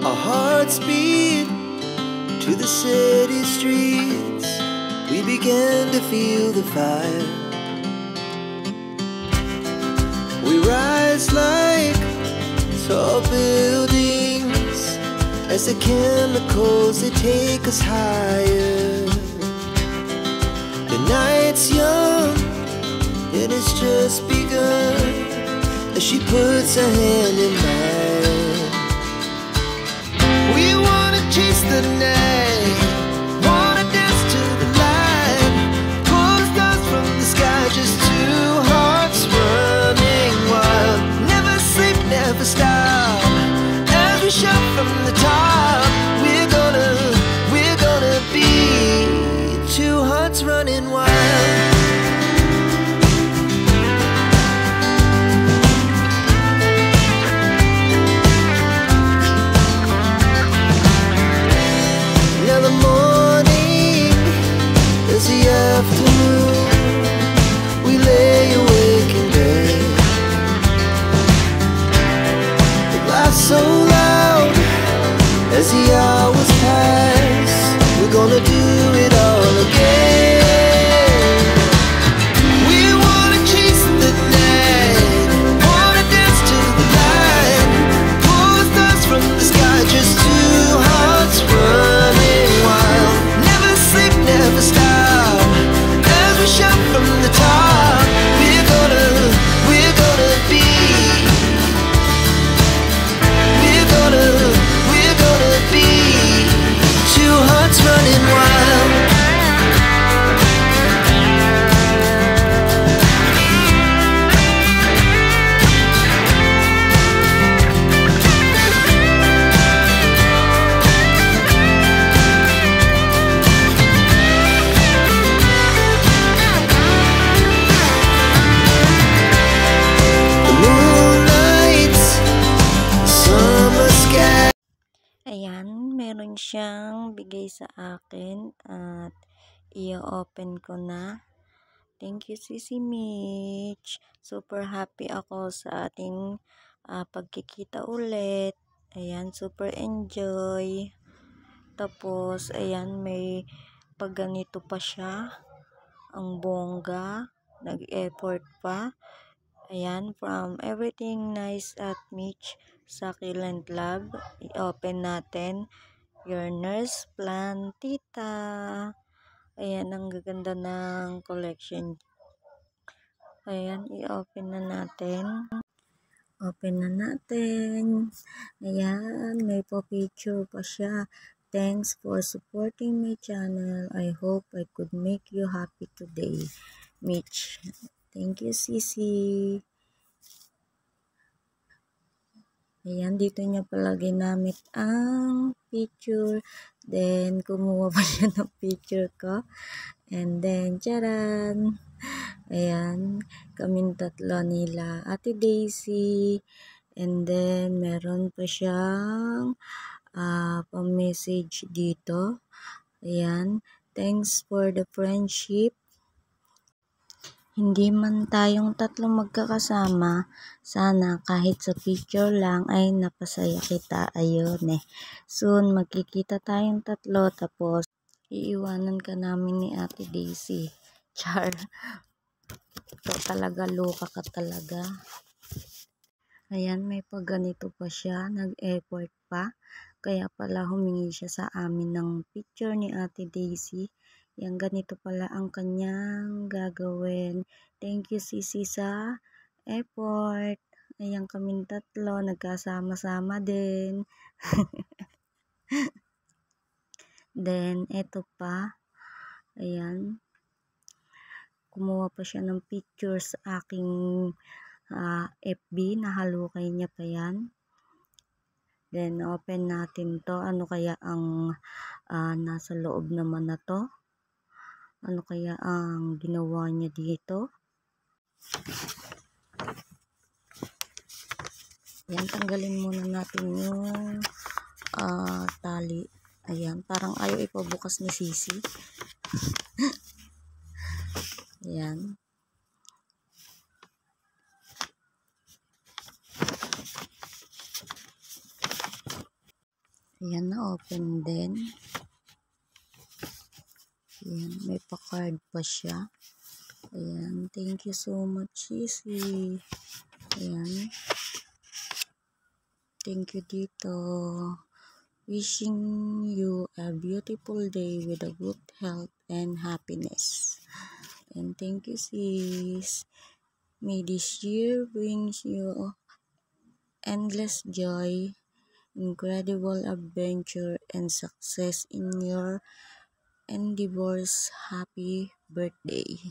Our hearts beat to the city streets. We began to feel the fire. We rise like tall buildings as the chemicals, they take us higher. The night's young, it has just begun, as she puts her hand in mine. We wanna chase the night, wanna dance to the light, pull the stars from the sky, just two hearts running wild. Never sleep, never stop, as we shout from the top. We're gonna be two hearts running wild. Now the morning is the afternoon. We lay awake in bed. The laughs so loud as the hours pass. We're gonna do it all again. We wanna chase the night, wanna dance to the light, pull the stars from the sky, just two hearts running wild. Never sleep, never stop, as we shout from the top. We're gonna be, we're gonna be two hearts running wild. The moonlight, summer sky. Ayan, meron siyang bigay sa akin at i-open ko na. Thank you, Sisi Mitch. Super happy ako sa ating pagkikita ulit. Ayan, super enjoy. Tapos, ayan, may pagganito pa siya. Ang bongga. Nag-effort pa. Ayan, from Everything Nice at Mitch Succulent Lab. I-open natin. Your Nurse Plantita. Ayan, ang gaganda ng collection. Ayan, i-open na natin. Open na natin. Ayan, may pa-picture pa siya. Thanks for supporting my channel. I hope I could make you happy today. Mitch. Thank you, Sisi. Ayan, dito niya pala ginamit ang picture. Then, kumuha pa siya ng picture ko. And then, charan! Ayan, kaming tatlo nila. Ate Daisy. And then, meron pa siyang pa-message dito. Ayan, thanks for the friendship. Hindi man tayong tatlo magkakasama, sana kahit sa picture lang ay napasaya kita. Ayun eh. Soon magkikita tayong tatlo, tapos iiwanan ka namin ni Ate Daisy. Char. Ito talaga, loka ka talaga. Ayan, may pagganito pa siya. Nag-effort pa. Kaya pala humingi siya sa amin ng picture ni Ate Daisy. Yan, ganito pala ang kanyang gagawin. Thank you, Sisi, sa effort. Ayan, kaming tatlo, nagkasama-sama din. Then, eto pa. Ayan. Kumuha pa siya ng picture sa aking FB. Nahalukay niya pa yan. Then, open natin to. Ano kaya ang nasa loob naman na to? Ano kaya ang ginawa niya dito? Yan, tanggalin muna natin yung tali. Ayan, parang ayaw ipabukas ni Sisi. Ayan. Ayan, na-open din. Ayan, may pa-card pa siya. Ayan, thank you so much, Sisi. Ayan. Thank you dito. Wishing you a beautiful day with a good health and happiness. And thank you, sis. May this year brings you endless joy, incredible adventure, and success in your endeavors. Happy birthday.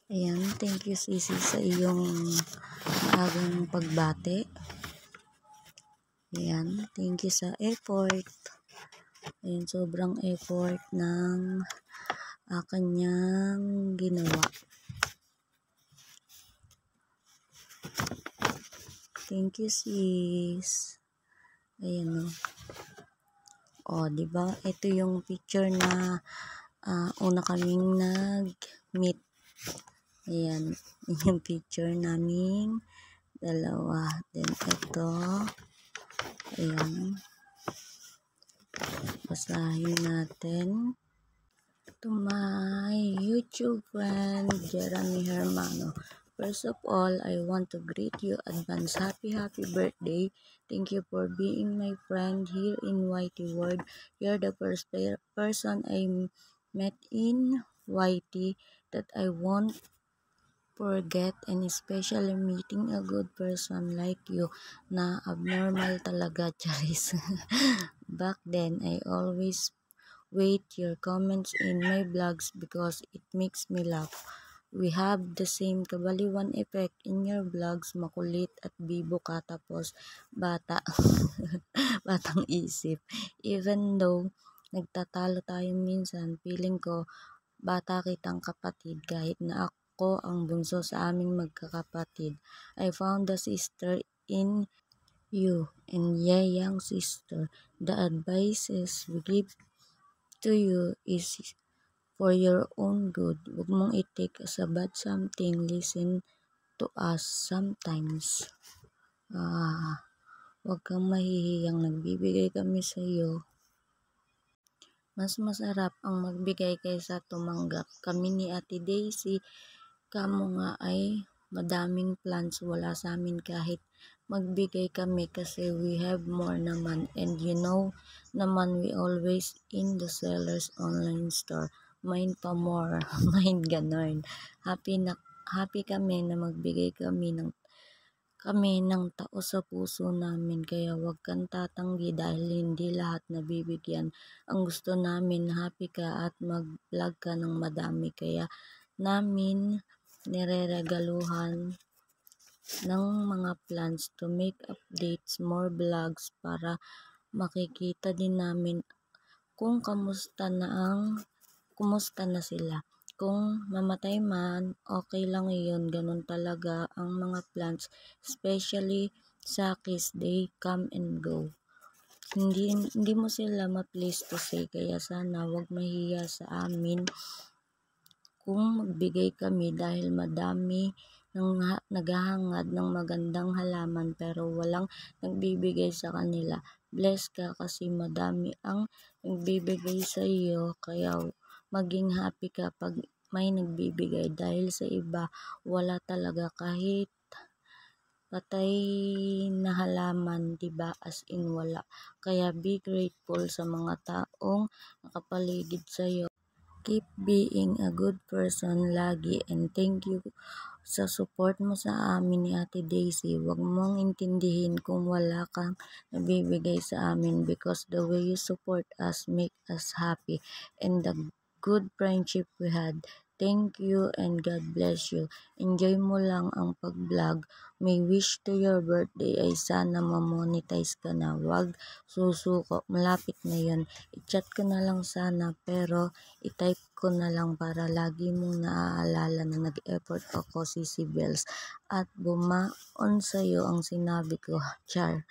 Ayan, thank you, Sisi, sa iyong maagang pagbate. Ayan, thank you sa effort. Ayan, sobrang effort ng kanyang ginawa. Thank you, sis. Ayan o. O, diba? Ito yung picture na una kaming nag-meet. Ayan, yung picture naming dalawa. Then, ito. Ayan. Basahin natin. To my YouTube friend, Jeremy Hermano. First of all, I want to greet you advance happy birthday. Thank you for being my friend here in YT World. You're the first person I met in YT that I won't forget, and especially meeting a good person like you na abnormal talaga, Charis. Back then, I always wait your comments in my vlogs because it makes me laugh. We have the same kabaliwan effect in your vlogs. Makulit at bibo ka, tapos bata. Batang isip. Even though nagtatalo tayo minsan, feeling ko bata kitang kapatid kahit na ako ang bunso sa aming magkakapatid. I found a sister in you and young sister. The advices we give to you is for your own good. Huwag mong i-take as a bad something. Listen to us sometimes. Huwag kang mahihiyang, nagbibigay kami sa iyo. Mas masarap ang magbigay kaysa tumanggap. Kami ni Ate Daisy, kamo nga ay madaming plans, wala sa amin kahit magbigay kami kasi we have more naman. And you know naman, we always in the seller's online store. Mine pa more. Mine ganon. Happy kami na magbigay kami ng tao sa puso namin, kaya wag kang tatanggi dahil hindi lahat nabibigyan. Ang gusto namin happy ka at mag-vlog ka ng madami, kaya namin nireregaluhan ng mga plans to make updates, more vlogs para makikita din namin kung kumusta na sila. Kung mamatay man, okay lang iyon. Ganun talaga ang mga plants, especially sa kids, they come and go. Hindi mo sila ma-please to say, kaya sana wag mahiya sa amin kung magbigay kami dahil madami nang naghahangad ng magandang halaman pero walang nagbibigay sa kanila. Bless ka kasi madami ang nagbibigay sa iyo, kaya maging happy ka pag may nagbibigay dahil sa iba wala talaga kahit patay na halaman, diba? As in wala. Kaya be grateful sa mga taong nakapaligid sa iyo. Keep being a good person lagi, and thank you sa support mo sa amin ni Ate Daisy. Huwag mong intindihin kung wala kang nabibigay sa amin because the way you support us make us happy and the good friendship we had. Thank you and God bless you. Enjoy mo lang ang pag-vlog. May wish to your birthday ay sana ma-monetize ka na. Wag susuko. Malapit na yun. I-chat ko na lang sana pero i-type ko na lang para lagi mong naaalala na nag-effort ako, Sisi Bells. At bumaon sa'yo ang sinabi ko. Char.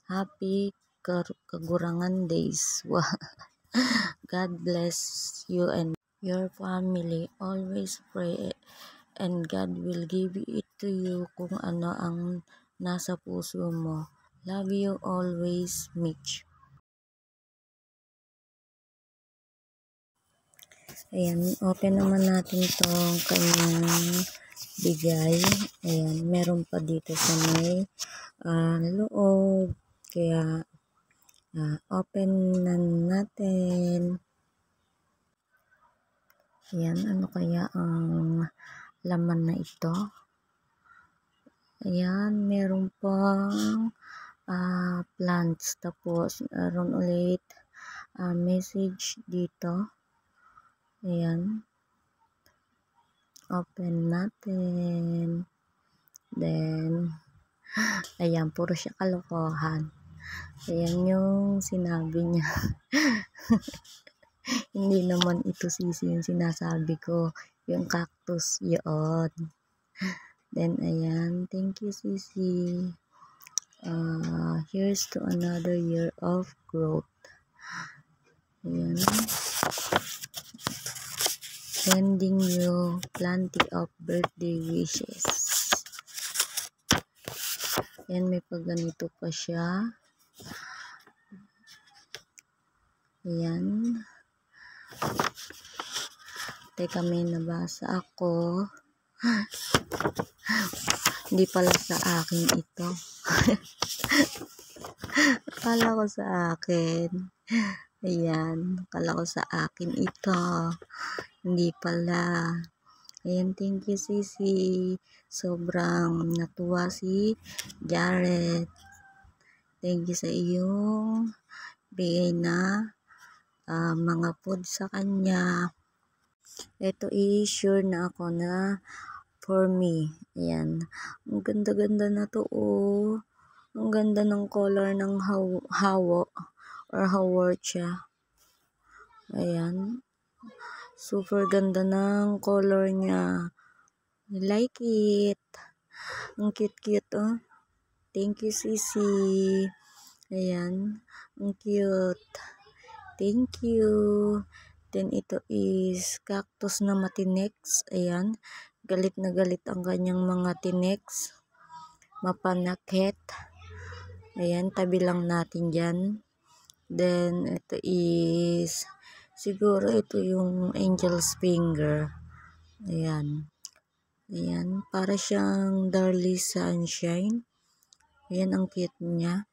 Happy Kagurangan Days. God bless you and your family. Always pray and God will give it to you kung ano ang nasa puso mo. Love you always, Mitch. Ayan, open naman natin tong kanyang bigay. Ayan, meron pa dito sa may loob. Kaya, open na natin. Ayan, ano kaya ang laman na ito? Ayan, meron pang plants. Tapos, meron ulit message dito. Ayan. Open natin. Then, ayan, puro siya kalokohan. Ayan yung sinabi niya. Hindi naman ito sisi yung sinasabi ko. Yung cactus, yun. Then, ayan. Thank you, Sisi. Here's to another year of growth. Ayan. Sending you plenty of birthday wishes. Ayan, may pagganito pa siya. Ayan. Teka, may nabasa ako. Hindi pala sa akin ito. Akala ko sa akin. Ayan. Akala ko sa akin ito. Hindi pala. Ayan, thank you, Sisi. Sobrang natuwa si Jared. Thank you sa iyong bigay na mga food sa kanya. Ito sure na ako na for me. Ayan. Ang ganda-ganda na to, oh. Ang ganda ng color ng hawo or haworcha. Ayan. Super ganda ng color niya. I like it. Ang cute-cute, oh. Thank you, Sisi. Ayan. Ang cute. Thank you. Then, ito is cactus na matinex. Ayan. Galit na galit ang kanyang mga tinex. Mapanakit. Ayan. Tabi lang natin dyan. Then, ito is siguro ito yung angel's finger. Ayan. Ayan. Para siyang Darly Sunshine. Ayan ang cute niya.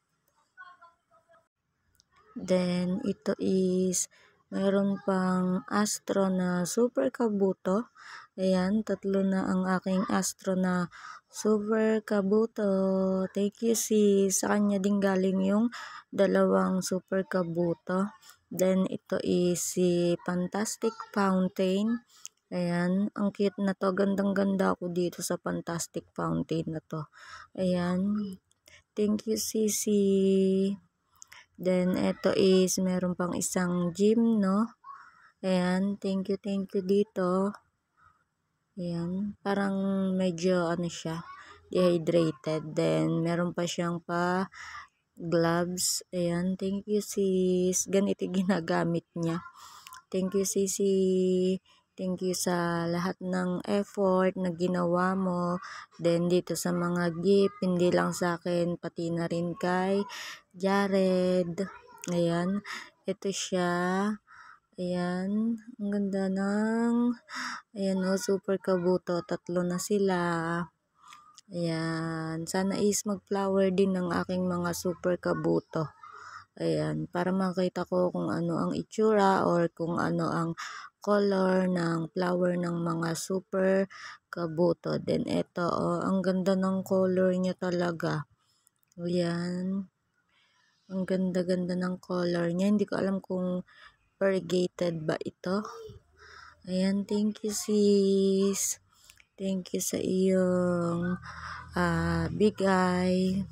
Then, ito is mayroon pang astro na super kabuto. Ayan, 3 na ang aking astro na super kabuto. Thank you, sis. Sa kanya din galing yung 2 super kabuto. Then, ito is si Fantastic Fountain. Ayan, ang cute na to. Gandang-ganda ako dito sa Fantastic Fountain na to. Ayan. Thank you, Sisi. Then, ito is, meron pang isang gym, no? Ayan, thank you dito. Ayan, parang medyo, siya, dehydrated. Then, meron pa siyang gloves. Ayan, thank you, sis. Ganito ginagamit niya. Thank you, Sisi. Thank you sa lahat ng effort na ginawa mo. Then, dito sa mga gift, hindi lang sa akin, pati na rin kay Jared. Ayan. Ito siya. Ayan. Ang ganda ng, ayan o, super kabuto. 3 na sila. Ayan. Sana is mag-flower din ng aking mga super kabuto. Ayan. Para makita ko kung ano ang itsura or kung ano ang color ng flower ng mga super kabuto. Then, ito, oh, ang ganda ng color niya talaga. Ayan. Ang ganda-ganda ng color niya. Hindi ko alam kung variegated ba ito. Ayan, thank you, sis. Thank you sa iyong bigay.